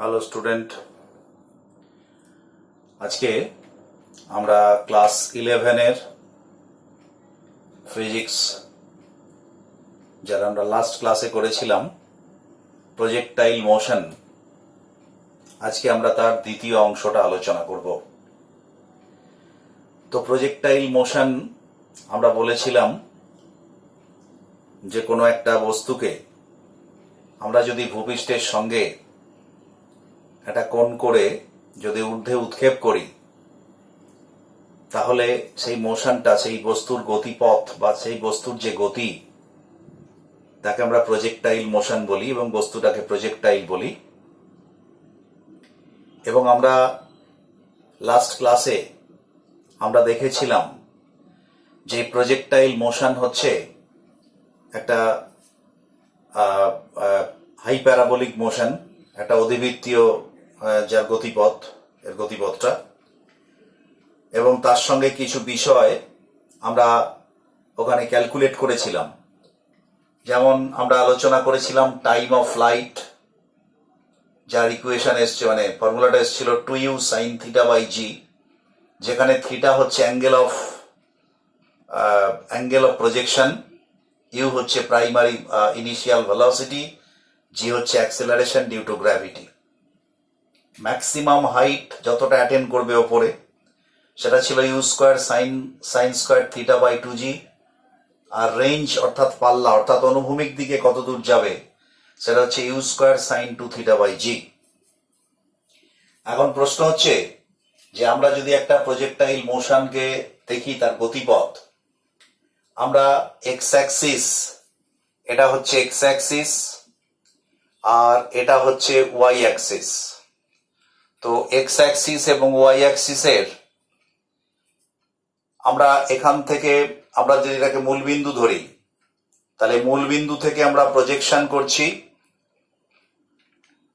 Hello student, আজকে আমরা class 11-এর physics যারা আমরা লাস্ট ক্লাসে করেছিলাম প্রজেক্টাইল মোশন, আজকে আমরা তার দ্বিতীয় অংশটা আলোচনা করব। তো প্রজেক্টাইল মোশন আমরা বলেছিলাম যে কোনো একটা বস্তুকে আমরা যদি ভূপৃষ্ঠের সঙ্গে একটা কোণ করে যদি ঊর্ধ্বে উৎক্ষেপ করি, তাহলে সেই মোশনটা, সেই বস্তুর গতিপথ বা সেই বস্তুর যে গতি, তাকে আমরা প্রজেক্টাইল মোশন বলি এবং বস্তুটাকে প্রজেক্টাইল বলি। এবং আমরা লাস্ট ক্লাসে আমরা দেখেছিলাম যে প্রজেক্টাইল মোশন হচ্ছে একটা হাই প্যারাবোলিক মোশন, একটা অধিবৃত্তীয় যার গতিপথ, এর গতিপথটা, এবং তার সঙ্গে কিছু বিষয় আমরা ওখানে ক্যালকুলেট করেছিলাম। যেমন আমরা আলোচনা করেছিলাম টাইম অফ ফ্লাইট, যার ইকুয়েশন এসছে, মানে ফর্মুলাটা এসেছিল 2u sin থিটা বাই জি, যেখানে থিটা হচ্ছে অ্যাঙ্গেল অফ প্রজেকশন, ইউ হচ্ছে প্রাইমারি ইনিশিয়াল ভেলোসিটি, জি হচ্ছে acceleration due to gravity. Maximum height যতটা অ্যাটেন্ড করবে ওপরে, সেটা ছিল u square sine square theta by 2g, আর রেঞ্জ অর্থাৎ পাল্লা অর্থাৎ অনুভূমিক দিকে কত দূর যাবে সেটা হচ্ছে u square sine 2 theta by g. এখন প্রশ্ন হচ্ছে যে আমরা যদি একটা প্রজেক্টাইল মোশনকে দেখি, তার গতিপথ, আমরা এক্স অ্যাক্সিস, এটা হচ্ছে এক্স অ্যাক্সিস আর এটা হচ্ছে ওয়াই অ্যাক্সিস। তো এক্স অ্যাক্সিস এবং ওয়াই অ্যাক্সিসের আমরা এখান থেকে, আমরা যদি এটাকে মূলবিন্দু ধরি, তাহলে মূলবিন্দু থেকে আমরা প্রজেকশন করছি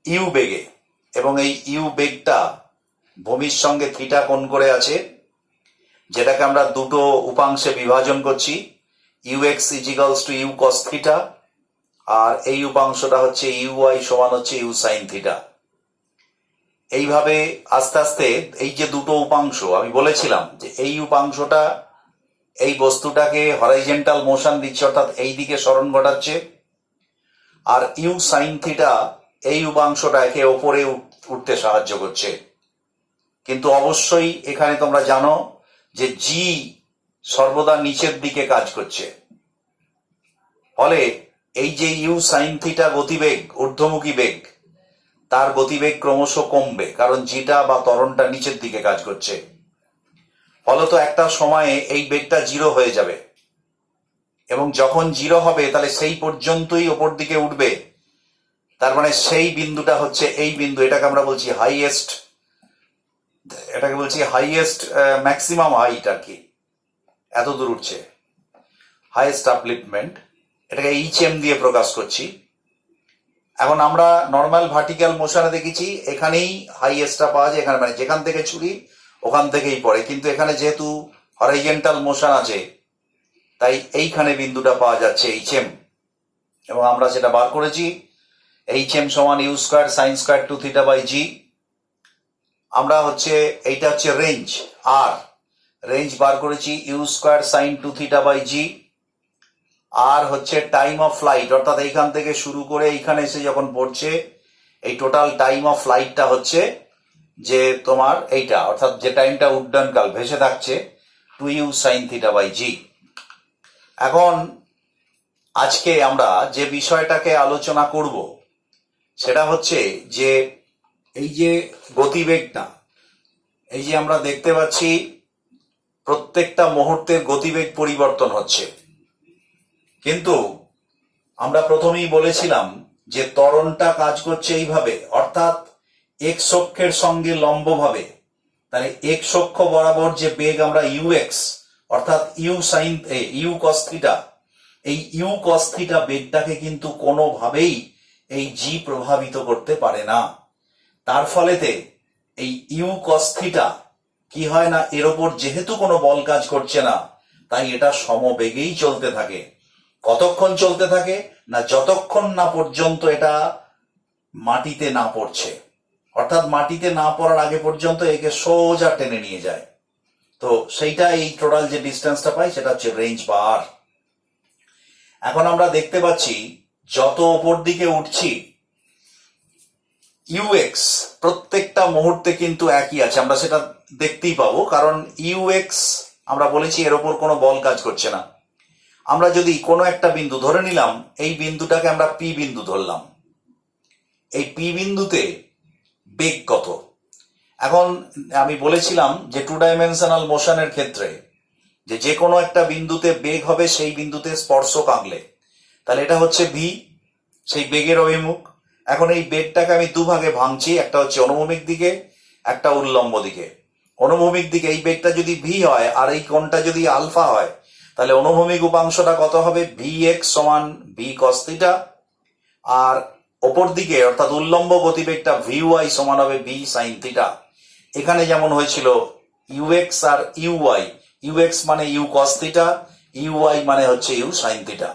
ইউ বেগে, এবং এই ইউ বেগটা ভূমির সঙ্গে থিটা কোণ করে আছে, যেটাকে আমরা দুটো উপাংশে বিভাজন করছি, u x equals to u cos theta, আর এই উপাংশটা হচ্ছে ইউ ওয়াই সমান হচ্ছে ইউ সাইন থিটা। এইভাবে আস্তে আস্তে এই যে দুটো উপাংশ, আমি বলেছিলাম যে এই উপাংশটা এই বস্তুটাকে হরাইজেন্টাল মোশন দিচ্ছে, অর্থাৎ এই দিকে সরণ ঘটাচ্ছে, আর ইউ সাইন থিটা এই উপাংশটা একে ওপরে উঠতে সাহায্য করছে। কিন্তু অবশ্যই এখানে তোমরা জানো যে জি সর্বদা নিচের দিকে কাজ করছে, ফলে এই যে ইউ সাইন থিটা গতিবেগ, ঊর্ধ্বমুখী বেগ, তার গতিবেগ ক্রমশ কমবে, কারণ জিটা বা ত্বরণটা নিচের দিকে কাজ করছে। ফলত একটা সময়ে এই বেগটা জিরো হয়ে যাবে, এবং যখন জিরো হবে তাহলে সেই পর্যন্তই ওপর দিকে উঠবে। তার মানে সেই বিন্দুটা হচ্ছে এই বিন্দু, এটাকে আমরা বলছি হাইয়েস্ট ম্যাক্সিমাম হাইট, আর কি এত দূর উঠছে, হাইয়েস্ট আপলিফটমেন্ট, এটাকে এইচএম দিয়ে প্রকাশ করছি। এখন আমরা নর্মাল ভার্টিক্যাল মোশনে দেখেছি এখানেই হাইয়েস্টটা পাওয়া যায়, এখানে মানে যেখান থেকে ছুরি ওখান থেকেই পড়ে, কিন্তু এখানে যেহেতু হরাইজেন্টাল মোশন আছে তাই এইখানে বিন্দুটা পাওয়া যাচ্ছে এইচএম, এবং আমরা সেটা বার করেছি, এইচএম সমান u square sine square 2 theta by g. আমরা হচ্ছে এইটা হচ্ছে রেঞ্জ, আর রেঞ্জ বার করেছি u square sine 2 theta by g, আর হচ্ছে টাইম অফ ফ্লাইট, অর্থাৎ এইখান থেকে শুরু করে এইখানে এসে যখন পড়ছে, এই টোটাল টাইম অফ ফ্লাইটটা হচ্ছে যে তোমার এইটা, অর্থাৎ যে টাইমটা উড্ডয়নকাল ভেসে থাকছে 2u sine theta by g. এখন আজকে আমরা যে বিষয়টাকে আলোচনা করব সেটা হচ্ছে যে এই যে গতিবেগটা, এই যে আমরা দেখতে পাচ্ছি প্রত্যেকটা মুহূর্তের গতিবেগ পরিবর্তন হচ্ছে, কিন্তু আমরা প্রথমেই বলেছিলাম যে ত্বরণটা কাজ করছে এইভাবে, অর্থাৎ এক্স অক্ষের সঙ্গে লম্বভাবে। তাহলে এক্স অক্ষ বরাবর যে বেগ আমরা ইউ এক্স অর্থাৎ ইউ কস থিটা, এই ইউ কস থিটা বেগটাকে কিন্তু কোনোভাবেই এই জি প্রভাবিত করতে পারে না। তার ফলেতে এই ইউ কস থিটা কি হয় না, এর ওপর যেহেতু কোনো বল কাজ করছে না, তাই এটা সমবেগেই চলতে থাকে। কতক্ষণ চলতে থাকে না, যতক্ষণ না পর্যন্ত এটা মাটিতে না পড়ছে। অর্থাৎ মাটিতে না পড়ার আগে পর্যন্ত একে সোজা টেনে নিয়ে যায়। তো সেইটা এই টোটাল যে ডিস্টেন্সটা পাই সেটা হচ্ছে রেঞ্জ বা আর। এখন আমরা দেখতে পাচ্ছি যত ওপর দিকে উঠছি ইউএক্স প্রত্যেকটা মুহূর্তে কিন্তু একই আছে, আমরা সেটা দেখতেই পাবো, কারণ ইউএক্স আমরা বলেছি এর ওপর কোনো বল কাজ করছে না। আমরা যদি কোনো একটা বিন্দু ধরে নিলাম, এই বিন্দুটাকে আমরা পি বিন্দু ধরলাম, এই পি বিন্দুতে বেগ কত। এখন আমি বলেছিলাম যে 2 ডাইমেনশনাল মোশনের ক্ষেত্রে যে কোনো একটা বিন্দুতে বেগ হবে সেই বিন্দুতে স্পর্শক আঁকলে, তাহলে এটা হচ্ছে ভি, সেই বেগের অভিমুখ। এখন এই বেগটাকে আমি দুভাগে ভাঙছি, একটা হচ্ছে অনুভূমিক দিকে, একটা উল্লম্ব দিকে। অনুভূমিক দিকে এই বেগটা যদি ভি হয় আর এই কোণটা যদি আলফা হয়, তাহলে অনুভূমিক উপাংশটা কত হবে, ভি এক্স সমান ভি কস থিটা, আর ওপর দিকে অর্থাৎ উল্লম্ব গতিবেগটা ভি ওয়াই সমান হবে ভি সাইন থিটা। এখানে যেমন হয়েছিল ইউএক্স আর ইউওয়াই, ইউএক্স মানে ইউ কস থিটা, ইউওয়াই মানে হচ্ছে ইউ সাইন থিটা।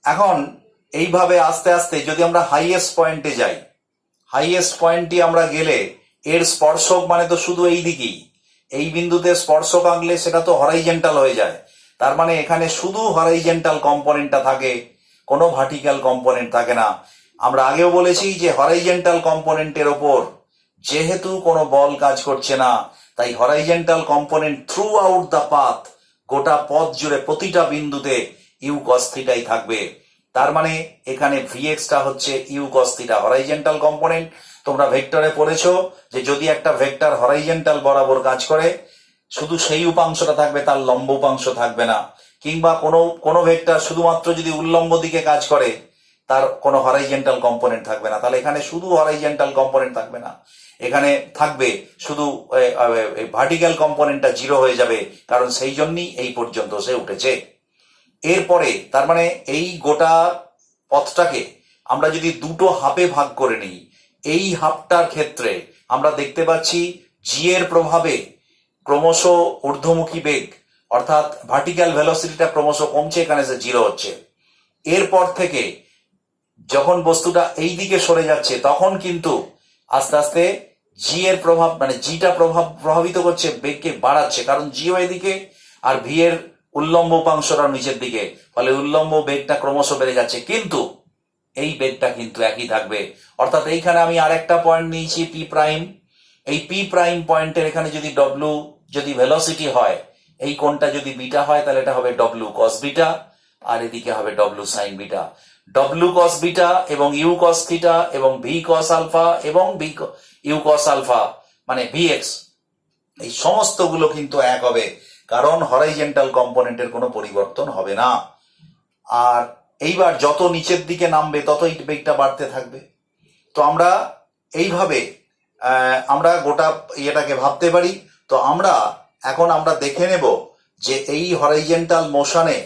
এখন এইভাবে আস্তে আস্তে যদি আমরা হাইয়েস্ট পয়েন্টে যাই, হাইয়েস্ট পয়েন্টে আমরা গেলে এর স্পর্শক মানে তো শুধু এই দিকেই, এই বিন্দুতে স্পর্শক আঁকলে সেটা তো হরাইজেন্টাল হয়ে যায়, তার মানে এখানে শুধু হরাইজেন্টাল কম্পোনেন্টটা থাকে, কোনো ভার্টিক্যাল কম্পোনেন্ট থাকে না। আমরা আগেও বলেছি যে হরাইজেন্টাল কম্পোনেন্টের ওপর যেহেতু কোনো বল কাজ করছে না, তাই horizontal component through out the path, গোটা পথ জুড়ে প্রতিটা বিন্দুতে ইউ কস থিটাই থাকবে। তার মানে এখানে ভিএক্সটা হচ্ছে u cos theta horizontal component. তোমরা ভেক্টরে পড়েছো যে যদি একটা ভেক্টর হরাইজেন্টাল বরাবর কাজ করে শুধু সেই উপাংশটা থাকবে, তার লম্ব উপাংশ থাকবে না, কিংবা কোনো ভেক্টর শুধুমাত্র যদি উল্লম্ব দিকে কাজ করে তার কোনো হরাইজেন্টাল কম্পোনেন্ট থাকবে না, তাহলে এখানে শুধু হরাইজেন্টাল কম্পোনেন্ট থাকবে না, এখানে থাকবে শুধু ভার্টিক্যাল কম্পোনেন্টটা জিরো হয়ে যাবে, কারণ সেই জন্যই এই পর্যন্ত সে উঠেছে। এরপরে তার মানে এই গোটা পথটাকে আমরা যদি দুটো হাফে ভাগ করে নিই, এই হাফটার ক্ষেত্রে আমরা দেখতে পাচ্ছি জি এর প্রভাবে ক্রমশ ঊর্ধ্বমুখী বেগ অর্থাৎ ভার্টিক্যাল ভেলোসিটিটা ক্রমশ কমছে, এখানে সে জিরো হচ্ছে। এরপর থেকে যখন বস্তুটা এই দিকে সরে যাচ্ছে তখন কিন্তু আস্তে আস্তে জি এর প্রভাব মানে জিটা প্রভাবিত করছে, বেগকে বাড়াচ্ছে, কারণ জিও এদিকে আর ভি এর উল্লম্ব উপাংশটা নিচের দিকে, ফলে উল্লম্ব বেগটা ক্রমশ বেড়ে যাচ্ছে, কিন্তু এই বেগটা কিন্তু একই থাকবে। অর্থাৎ এইখানে আমি আরেকটা পয়েন্ট নিয়েছি পি প্রাইম, এই পি প্রাইম পয়েন্টের এখানে যদি ডব্লু যদি ভেলোসিটি হয়, এই কোণটা যদি বিটা হয় তাহলে এটা হবে ডব্লু কস বিটা, আর এদিকে হবে ডব্লু সাইন বিটা। ডব্লু কস বিটা এবং ইউ কস থিটা এবং ভি কস আলফা এবং ইউ কস আলফা মানে ভিএক্স, এই সমস্তগুলো কিন্তু এক হবে, কারণ হরাইজেন্টাল কম্পোনেন্টের কোনো পরিবর্তন হবে না। আর এইবার যত নিচের দিকে নামবে ততই বেগটা বাড়তে থাকবে। তো আমরা এইভাবে আমরা গোটা ইয়েটাকে ভাবতে পারি। তো এখন আমরা দেখে নেব যে এই হরাইজেন্টাল মোশনে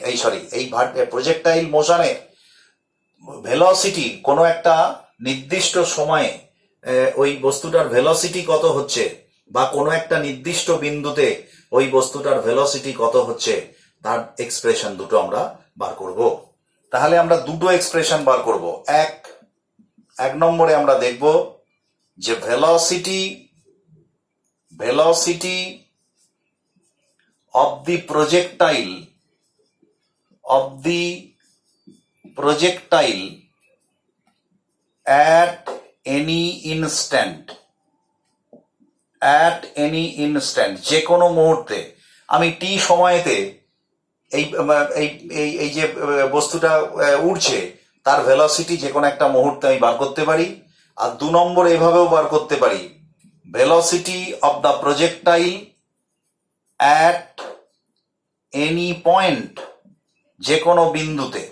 এই প্রজেক্টাইল মোশনে ভেলোসিটি কোনো একটা নির্দিষ্ট সময়ে ওই বস্তুটার ভেলোসিটি কত হচ্ছে, বা কোনো একটা নির্দিষ্ট বিন্দুতে ওই বস্তুটার ভেলোসিটি কত হচ্ছে, তার এক্সপ্রেশন দুটো আমরা বার করব। তাহলে আমরা দুটো এক্সপ্রেশন বার করব। এক নম্বরে আমরা দেখব যে velocity of the projectile at any instant যে কোনো মুহূর্তে, আমি টি সময়েতে এই যে বস্তুটা উড়ছে তার ভেলোসিটি যে কোনো একটা মুহূর্তে আমি বার করতে পারি। আর 2 নম্বর এভাবেও বার করতে পারি, velocity of the projectile at any point যে কোনো বিন্দুতে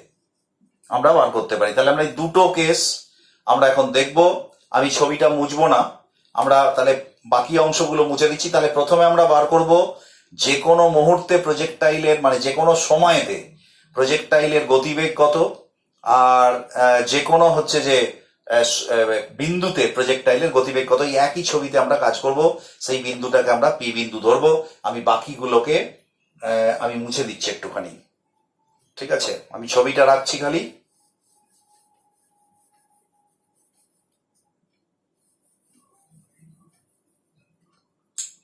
আমরা বার করতে পারি। তাহলে আমরা এই দুটো কেস আমরা এখন দেখব। আমি ছবিটা মুছবো না, আমরা তাহলে বাকি অংশগুলো মুছে দিচ্ছি। তাহলে প্রথমে আমরা বার করব যে কোনো মুহূর্তে প্রজেক্টাইলের মানে যে কোনো সময়েতে প্রজেক্টাইলের গতিবেগ কত, আর যে কোনো হচ্ছে যে বিন্দুতে প্রজেক্টাইলের গতিবেগ কত। এই একই ছবিতে আমরা কাজ করব, সেই বিন্দুটাকে আমরা পি বিন্দু ধরবো। আমি বাকিগুলোকে আমি মুছে দিচ্ছি একটুখানি, ঠিক আছে? আমি ছবিটা রাখছি খালি।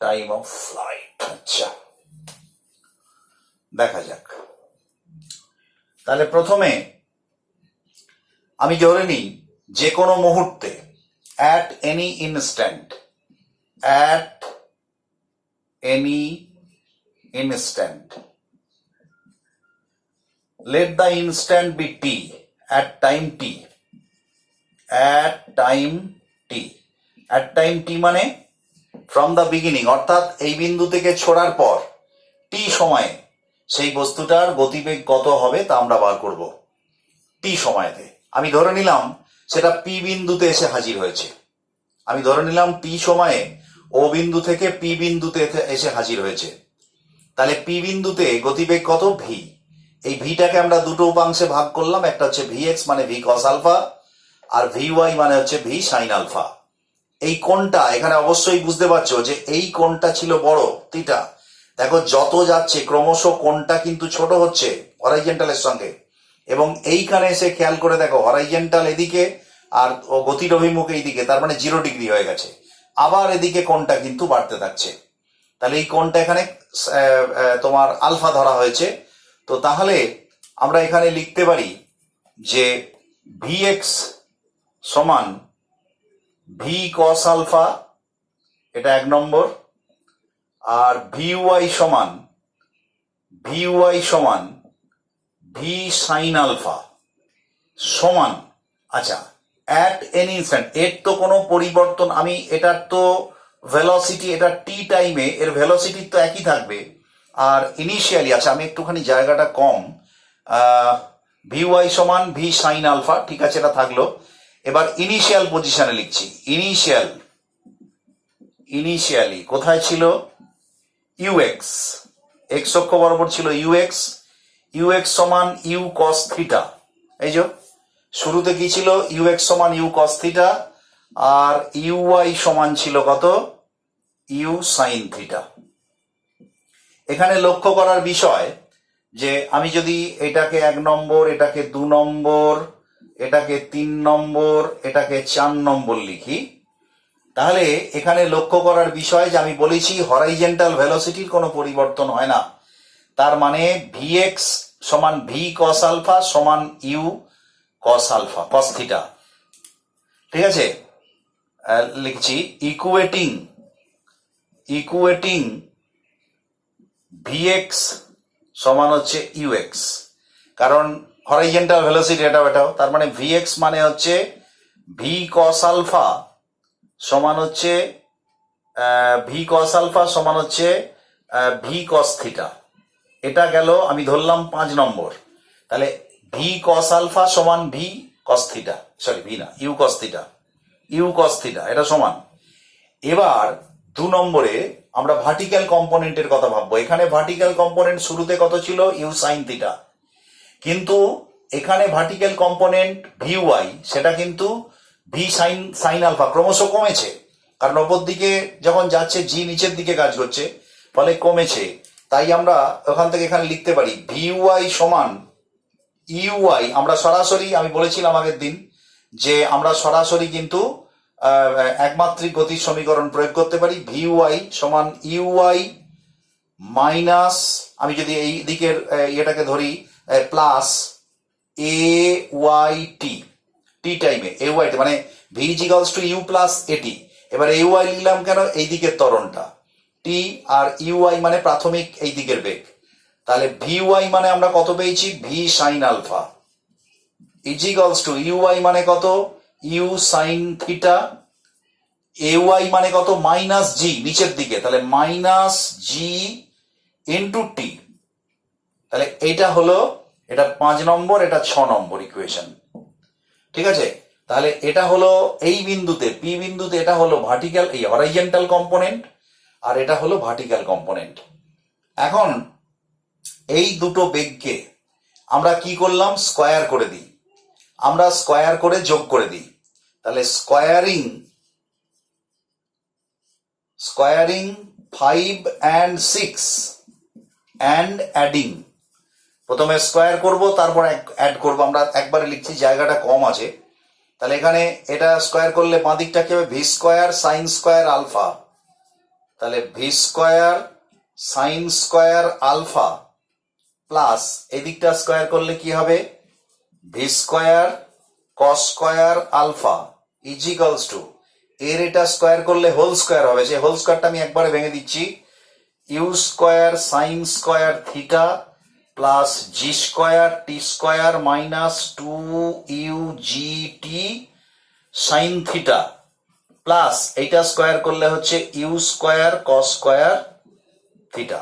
Time of flight. আচ্ছা, দেখা যাক। তাহলে প্রথমে আমি ধরে নিই যে কোনো মুহূর্তে, at any instant, at any instant, let the instant be t, at time t, at time t, at time t মানে from the beginning, অর্থাৎ এই বিন্দু থেকে ছোড়ার পর t সময়ে সেই বস্তুটার গতিবেগ কত হবে তা আমরা বার করব। t সময়তে আমি ধরে নিলাম সেটা p বিন্দুতে এসে হাজির হয়েছে। আমি ধরে নিলাম t সময়ে ও বিন্দু থেকে p বিন্দুতে এসে হাজির হয়েছে। তাহলে p বিন্দুতে গতিবেগ কত? v। এই ভিটাকে আমরা দুটো উপাংশে ভাগ করলাম, একটা হচ্ছে vx মানে v cos আলফা, আর vy মানে হচ্ছে v sin আলফা। এই কোণটা এখানে অবশ্যই বুঝতে পারছো যে এই কোণটা ছিল বড় থিটা। দেখো যত যাচ্ছে ক্রমশ কোণটা কিন্তু ছোট হচ্ছে হরাইজেন্টালের সঙ্গে, এবং এইখানে এসে খেয়াল করে দেখো হরাইজেন্টাল এদিকে আর গতির অভিমুখ এইদিকে, তার মানে 0 ডিগ্রি হয়ে গেছে। আবার এদিকে কোণটা কিন্তু বাড়তে থাকছে। তাহলে এই কোণটা এখানে তোমার আলফা ধরা হয়েছে। তো তাহলে আমরা এখানে লিখতে পারি যে vx সমান v cos আলফা, এটা 1 নম্বর, আর vy সমান v sin আলফা সমান, আচ্ছা, অ্যাট এনি ইনস্ট্যান্ট, এর তো কোনো পরিবর্তন, আমি এটার তো ভেলোসিটি, এটা টি টাইমে এর ভেলোসিটি তো একই থাকবে। আর ইনিশিয়ালি, আচ্ছা আমি একটুখানি জায়গাটা কম, vy সমান v sin আলফা, ঠিক আছে এটা থাকলো। এবার ইনিশিয়াল পজিশনে লিখছি। ইনিশিয়ালি কোথায় ছিল? ux, x অক্ষ বরাবর ছিল ux সমান u cos থিটা। এই যে শুরুতে কি ছিল? ux সমান u cos থিটা, আর uy সমান ছিল কত? u sin theta. এখানে লক্ষ্য করার বিষয় যে আমি যদি এটাকে 1 নম্বর, এটাকে 2 নম্বর, এটাকে 3 নম্বর, এটাকে 4 নম্বর লিখি, তাহলে এখানে লক্ষ্য করার বিষয় যে আমি বলেছি হরাইজেন্টাল ভেলোসিটির কোনো পরিবর্তন হয় না। তার মানে vx সমান v cos আলফা সমান u cos alpha cos theta. ঠিক আছে, লিখছি ইকুয়েটিং vx সমান হচ্ছে ux, কারণ হরাইজেন্টাল ভেলোসিটি এটাও, তার মানে vx মানে হচ্ছে v cos আলফা সমান হচ্ছে v cos থিটা। এটা গেল, আমি ধরলাম 5 নম্বর। তাহলে v cos আলফা সমান v cos theta, sorry v না, u cos থিটা, এটা সমান। এবার 2 নম্বরে আমরা ভার্টিক্যাল কম্পোনেন্টের কথা ভাববো। এখানে ভার্টিক্যাল কম্পোনেন্ট শুরুতে কত ছিল? u sin থিটা, কিন্তু এখানে ভার্টিক্যাল কম্পোনেন্ট vy সেটা কিন্তু v sin আলফা ক্রমশ কমেছে, কারণ ওপর দিকে যখন যাচ্ছে জি নিচের দিকে কাজ করছে, ফলে কমেছে। তাই আমরা ওখান থেকে এখানে লিখতে পারি vy সমান uy। আমরা সরাসরি, আমি বলেছিলাম আগের দিন যে আমরা সরাসরি কিন্তু একমাত্রিক গতির সমীকরণ প্রয়োগ করতে পারি। vy সমান uy মাইনাস, আমি যদি এই দিকের এটাকে ধরি প্লাস ayt, টি টাইমে ayt মানে v equals to u plus at। এবার ay লিখলাম কেন? এই দিকের ত্বরণটা t, আর uy মানে প্রাথমিক এই দিকের বেগ। তাহলে vy মানে আমরা কত পেয়েছি? v sin alpha equals to uy মানে কত? u sin থিটা, ay মানে কত? মাইনাস জি নিচের দিকে, তাহলে মাইনাস জি ইন্টু টি। তাহলে এটা হলো, এটা 5 নম্বর, এটা 6 নম্বর ইকুয়েশন। ঠিক আছে, তাহলে এটা হলো এই বিন্দুতে p বিন্দুতে এটা হলো ভার্টিক্যাল, এই হরাইজেন্টাল কম্পোনেন্ট, আর এটা হলো ভার্টিক্যাল কম্পোনেন্ট। এখন এই দুটো বেগকে আমরা কি করলাম? স্কয়ার করে দিই, আমরা স্কয়ার করে যোগ করে দিই। তাহলে স্কয়ারিং 5 and 6 and adding, প্রথমে স্কয়ার করব তারপর অ্যাড করব। আমরা একবারে লিখছি, জায়গাটা কম আছে। তাহলে এখানে এটা স্কয়ার করলে বাঁ দিকটা কি হবে? V square sine square alpha তাহলে v square sine square alpha plus এদিকটা স্কোয়ার করলে কি হবে, v square cos square alpha equals to এর এটা স্কোয়ার করলে হোল স্কোয়ার হবে, সেই হোল স্কোয়ারটা আমি একবারে ভেঙে দিচ্ছি, u square sine square theta plus g square t square minus 2ugt sine theta plus এইটা স্কোয়ার করলে হচ্ছে u square cos square theta.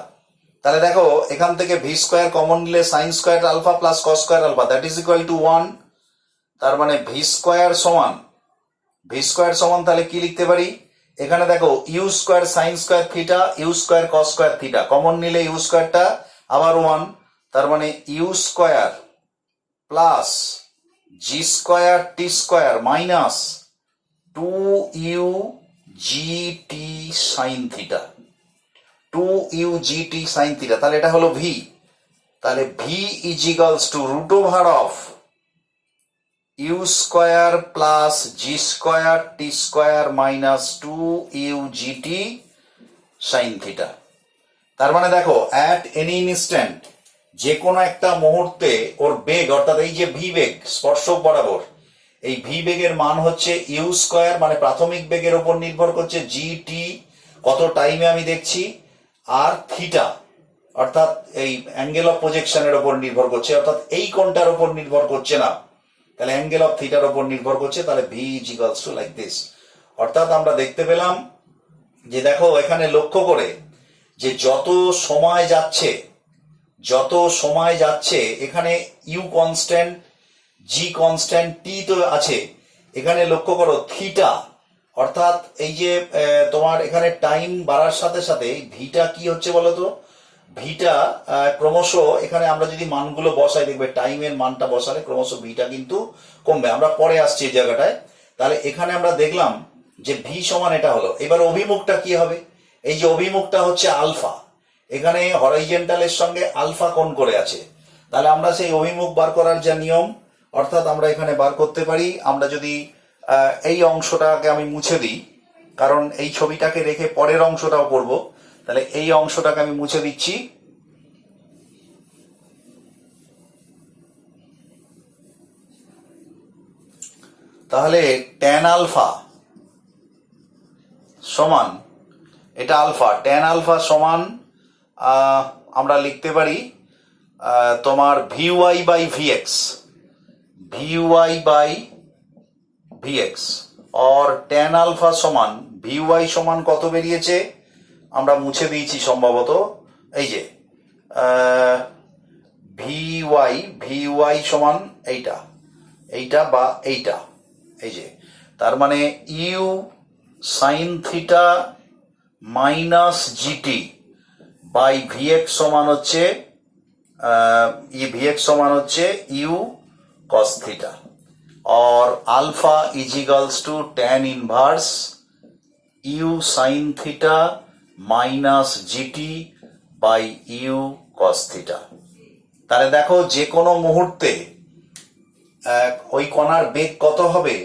তাহলে দেখো এখান থেকে ভি স্কোয়ার কমন নিলে sine square alpha plus cos square alpha that is equal to 1। তার মানে ভি স্কোয়ার সমান তাহলে কি লিখতে পারি, এখানে দেখো u square sine square theta u square cos square theta common নিলে ইউ স্কোয়ারটা আবার 1, তার মানে u square plus g square t square minus 2ugt sine theta 2ugt sine theta. তাহলে এটা হলো ভি, তাহলে v is equals to root over of u square plus g square t square minus 2ugt sine theta. তার মানে দেখো at any instant যে কোনো একটা মুহূর্তে ওর বেগ অর্থাৎ এই যে ভি বেগ স্পর্শক বরাবর এই ভি বেগের মান হচ্ছে ইউ স্কোয়ার, মানে প্রাথমিক বেগের উপর নির্ভর করছে জি টি কত টাইমে আমি দেখছি, আর থিটা অর্থাৎ এই অ্যাঙ্গেল অফ প্রজেকশনের উপর নির্ভর করছে, অর্থাৎ এই কোণটার উপর নির্ভর করছে না, তাহলে অ্যাঙ্গেল অফ থিটার উপর নির্ভর করছে, তাহলে v is equals to like this. অর্থাৎ আমরা দেখতে পেলাম যে দেখো এখানে লক্ষ্য করে যে যত সময় যাচ্ছে এখানে ইউ কনস্ট্যান্ট জি কনস্ট্যান্ট টি তো আছে, এখানে লক্ষ্য করো থিটা অর্থাৎ এই যে তোমার এখানে টাইম বাড়ার সাথে সাথে ভিটা কি হচ্ছে বলতো, ভিটা ক্রমশ এখানে আমরা যদি মানগুলো বসাই দেখবে টাইমের মানটা বসালে ক্রমশ ভিটা কিন্তু কমবে, আমরা পরে আসছি এই জায়গাটায়। তাহলে এখানে আমরা দেখলাম যে ভি সমান এটা হলো, এবার অভিমুখটা কি হবে, এই যে অভিমুখটা হচ্ছে আলফা, এখানে হরাইজেন্টালের সঙ্গে আলফা কোণ করে আছে, তাহলে আমরা সেই অভিমুখ বার করার যা নিয়ম অর্থাৎ আমরা এখানে বার করতে পারি, আমরা যদি এই অংশটাকে আমি মুছে দিই কারণ এই ছবিটাকে রেখে পরের অংশটাও করব, তাহলে এই অংশটাকে আমি মুছে দিচ্ছি, তাহলে ট্যান আলফা সমান এটা আলফা, ট্যান আলফা সমান আমরা লিখতে পারি তোমার ভিওয়াই বাই ভিএক্স और ট্যান আলফা সমান ভিওয়াই সমান কত বেরিয়েছে আমরা মুছে দিয়েছি সম্ভবত, এই যে ভিওয়াই সমান এইটা বা এইটা, এই যে তার মানে u sine theta minus g t by v x সমান হচ্ছে ইউ कॉस थीटा और alpha is equals to tan inverse u sin theta minus g t by u cos theta. তাহলে দেখো যে কোনো মুহূর্তে ওই কণার বেগ কত হবে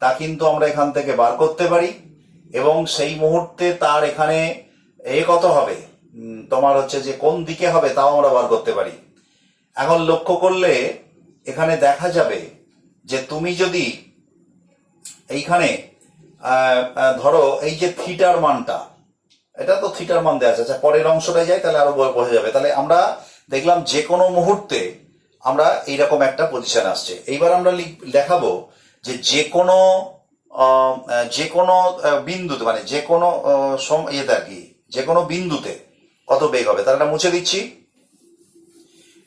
তা কিন্তু আমরা এখান থেকে বার করতে পারি এবং সেই মুহূর্তে তার এখানে কত হবে তোমার হচ্ছে যে কোন দিকে হবে তাও আমরা বার করতে পারি। এখন লক্ষ্য করলে এখানে দেখা যাবে যে তুমি যদি এইখানে ধরো এই যে থিটার মানটা, এটা তো থিটার মান দেওয়া আছে, আচ্ছা পরের অংশটায় যাই তাহলে আরো বোঝা যাবে। তাহলে আমরা দেখলাম যে কোনো মুহূর্তে আমরা এইরকম একটা পজিশন আসছে, এইবার আমরা দেখাবো যে যে কোনো বিন্দুতে মানে যে কোনো ইয়েতে আর কি যে কোনো বিন্দুতে কত বেগ হবে। তাহলে এটা মুছে দিচ্ছি,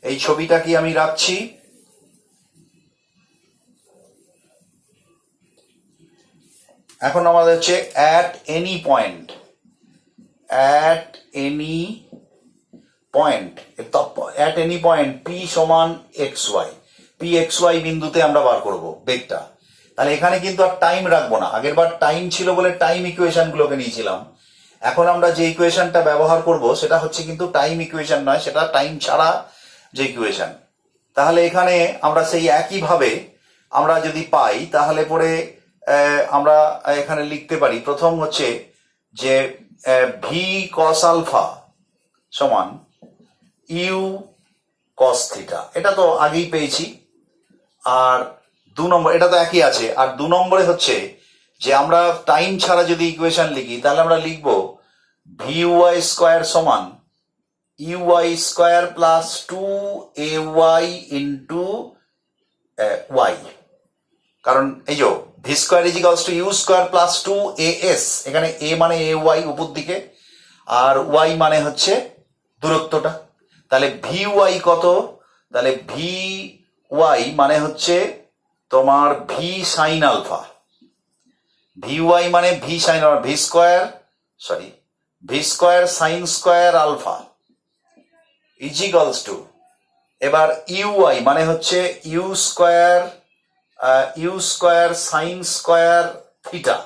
এই ছবিটা কি আমি রাখছি, এখন আমাদের হচ্ছে অ্যাট এনি পয়েন্ট পি সমান পি এক্স ওয়াই বিন্দুতে আমরা বার করব বেগটা। তাহলে এখানে কিন্তু আর টাইম রাখবো না, আগের বার টাইম ছিল বলে টাইম ইকুয়েশন গুলোকে নিয়েছিলাম, এখন আমরা যে ইকুয়েশনটা ব্যবহার করব সেটা হচ্ছে কিন্তু টাইম ইকুয়েশন নয়, সেটা টাইম ছাড়া যে ইকুয়েশন। তাহলে এখানে আমরা সেই একইভাবে আমরা যদি পাই তাহলে পরে আমরা এখানে লিখতে পারি, প্রথম হচ্ছে যে ভি কস আলফা সমান ইউ কস থিটা, এটা তো আগেই পেয়েছি। আর 2 নম্বর এটা তো একই আছে। আর 2 নম্বরে হচ্ছে যে আমরা টাইম ছাড়া যদি ইকুয়েশন লিখি তাহলে আমরা লিখব ভি ওয়াই স্কোয়ার সমান u y square plus 2ay into y. কারণ এই যে v square is equals to u square plus 2as, এখানে a মানে এ ওয়াই উপর দিকে আর ওয়াই মানে হচ্ছে দূরত্বটা। তাহলে ভি ওয়াই কত? তাহলে ভি ওয়াই মানে হচ্ছে তোমার v sine alpha. V y মানে v sine alpha, v square sine square alpha is equals to, এবার ইউ ওয়াই মানে হচ্ছে u square sine square theta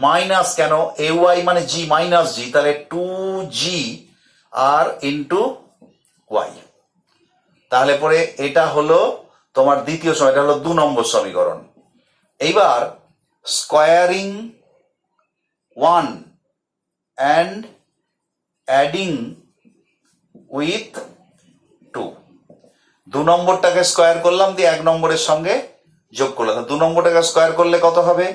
minus, কেন এ ওয়াই মানে জি মাইনাস জি, তাহলে 2g আর ইন্টু ওয়াই। তাহলে পরে এটা হলো তোমার দ্বিতীয় সমীকরণ, এটা হলো 2 নম্বর সমীকরণ। এইবার স্কোয়ারিং 1 অ্যান্ড অ্যাডিং উইথ 2, 2 নম্বরটাকে স্কোয়ার করলাম দিয়ে 1 নম্বরের সঙ্গে যোগ করলাম। 2 নম্বরটাকে স্কোয়ার করলে কত হবে?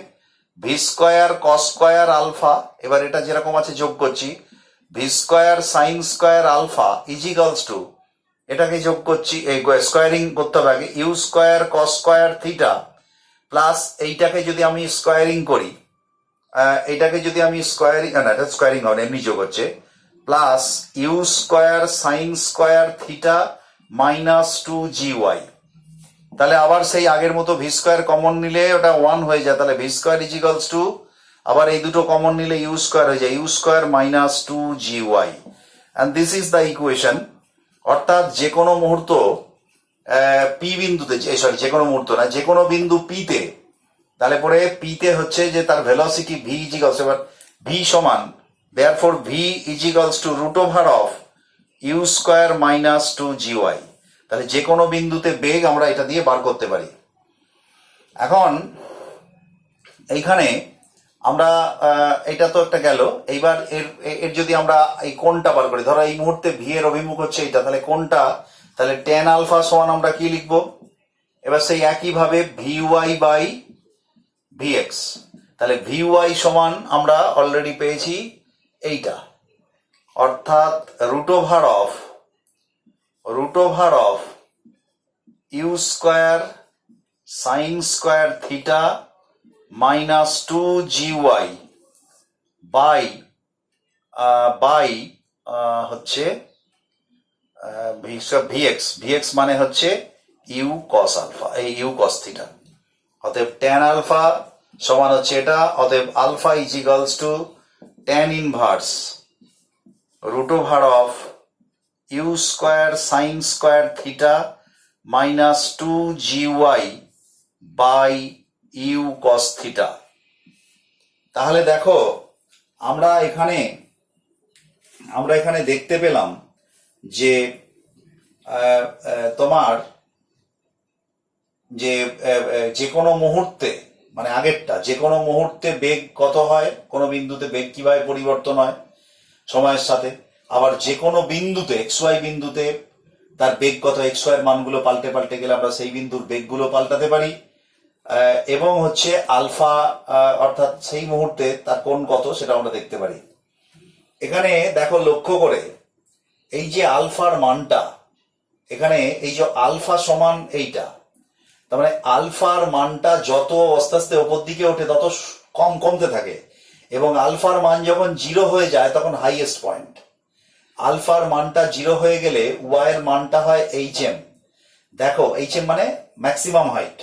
V square cos square alpha, এবার এটা যেরকম আছে যোগ করছি, v square sine square alpha is equals to, এটাকে যোগ করছি, এই স্কোয়ারিং করতে হবে আগে, u square cos square theta plus এইটাকে যদি আমি স্কোয়ারিং করি, এইটাকে যদি আমি স্কোয়ারিং, না এটা স্কোয়ারিং হবে এমনি যোগ হচ্ছে, plus u square sine square theta minus 2gy। তাহলে আবার সেই আগের মতো ভি স্কোয়ার কমন নিলে ওটা 1 হয়ে যায়, তাহলে v square is equals to, আবার এই দুটো কমন নিলে ইউ স্কোয়ার হয়ে যায়, u square minus 2gy, and this is the equation. অর্থাৎ যে কোনো মুহূর্ত পি বিন্দুতে, যে কোনো মুহূর্ত না, যে কোনো বিন্দু পিতে, তাহলে পরে পিতে হচ্ছে যে তার ভেলোসিটি ভি ইজ ইকালস, এবার ভি সমান therefore v is equals to root over of u square minus 2gy। তাহলে যে কোনো বিন্দুতে বেগ আমরা এটা দিয়ে বার করতে পারি। এখন এইখানে আমরা এটা তো একটা গেল, এইবার এর যদি আমরা এই কোণটা বার করি, ধরো এই মুহূর্তে ভি এর অভিমুখ হচ্ছে এইটা, তাহলে কোণটা, তাহলে tan আলফা সমান আমরা কি লিখবো? এবার সেই একইভাবে v y by v x, তাহলে ভি ওয়াই সমান আমরা অলরেডি পেয়েছি এইটা, অর্থাৎ root over of u square sine square theta minus 2gy by হচ্ছে ভিএক্স মানে হচ্ছে ইউ কস আলফা, এই ইউ কস থিটা। অতএব ট্যান আলফা সমান হচ্ছে এটা, অতএব alpha is equals to tan inverse root over of u square sine square theta minus 2gy by u cos theta. তাহলে দেখো আমরা এখানে দেখতে পেলাম যে তোমার যে কোনো মুহূর্তে, মানে আগেরটা, যে কোনো মুহূর্তে বেগ কত হয়, কোনো বিন্দুতে বেগ কিভাবে পরিবর্তন হয় সময়ের সাথে, আবার যে কোনো বিন্দুতে xy বিন্দুতে তার বেগ কত, xy এর মানগুলো পাল্টে গেলে আমরা সেই বিন্দুর বেগগুলো পাল্টাতে পারি, এবং হচ্ছে আলফা অর্থাৎ সেই মুহূর্তে তার কোণ কত সেটা আমরা দেখতে পারি। এখানে দেখো লক্ষ্য করে এই যে আলফার মানটা, এখানে এই যে আলফা সমান এইটা, তার মানে আলফার মানটা যত আস্তে আস্তে ওপর দিকে ওঠে তত কমতে থাকে, এবং আলফার মান যখন 0 হয়ে যায় তখন হাইয়েস্ট পয়েন্ট। আলফার মানটা 0 হয়ে গেলে ওয়াই এর মানটা হয় hm। দেখো hm মানে ম্যাক্সিমাম হাইট।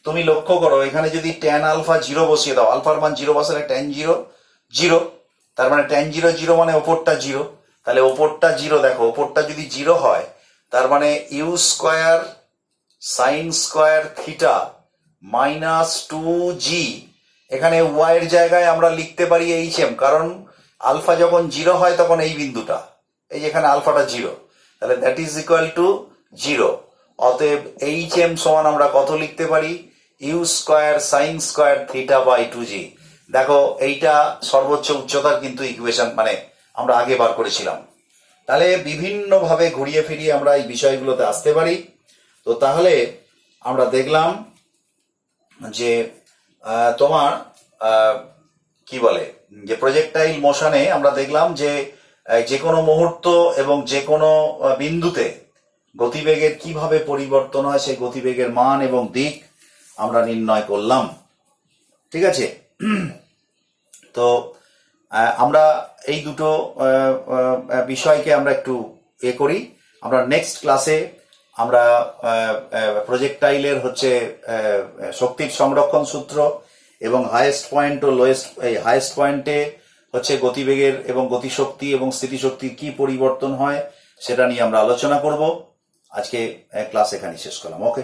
তুমি লক্ষ্য করো এখানে যদি ট্যান আলফা 0 বসিয়ে দাও, আলফার মান 0 বসালে ট্যান 0, তার মানে ট্যান 0 মানে ওপরটা 0, তাহলে ওপরটা 0, দেখো ওপরটা যদি 0 হয় তার মানে u square sine square theta minus 2g, এখানে ওয়াই এর জায়গায় আমরা লিখতে পারি hm, কারণ আলফা যখন 0 হয় তখন এই বিন্দুটা, এই যেখানে আলফাটা 0, তাহলে দ্যাট ইজ ইকুয়াল টু 0। অতএব hm সমান আমরা কত লিখতে পারি? U square sine square theta by 2g। দেখো এইটা সর্বোচ্চ উচ্চতার কিন্তু ইকুয়েশন, মানে আমরা আগে বার করেছিলাম। তাহলে বিভিন্নভাবে ঘুরিয়ে ফিরিয়ে আমরা এই বিষয়গুলোতে আসতে পারি। তো তাহলে আমরা দেখলাম যে তোমার কি বলে যে প্রজেক্টাইল মোশনে আমরা দেখলাম যে যে কোনো মুহূর্ত এবং যে কোনো বিন্দুতে গতিবেগের কিভাবে পরিবর্তন হয়, সেই গতিবেগের মান এবং দিক আমরা নির্ণয় করলাম। ঠিক আছে, তো আমরা এই দুটো বিষয়কে আমরা একটু করি। আমরা নেক্সট ক্লাসে আমরা প্রজেক্টাইলের হচ্ছে শক্তির সংরক্ষণ সূত্র এবং হাইয়েস্ট পয়েন্ট ও লোয়েস্ট, এই হাইয়েস্ট পয়েন্টে হচ্ছে গতিবেগের এবং গতিশক্তি এবং স্থিতিশক্তির কি পরিবর্তন হয় সেটা নিয়ে আমরা আলোচনা করব। আজকে ক্লাস এখানেই শেষ করলাম। ওকে।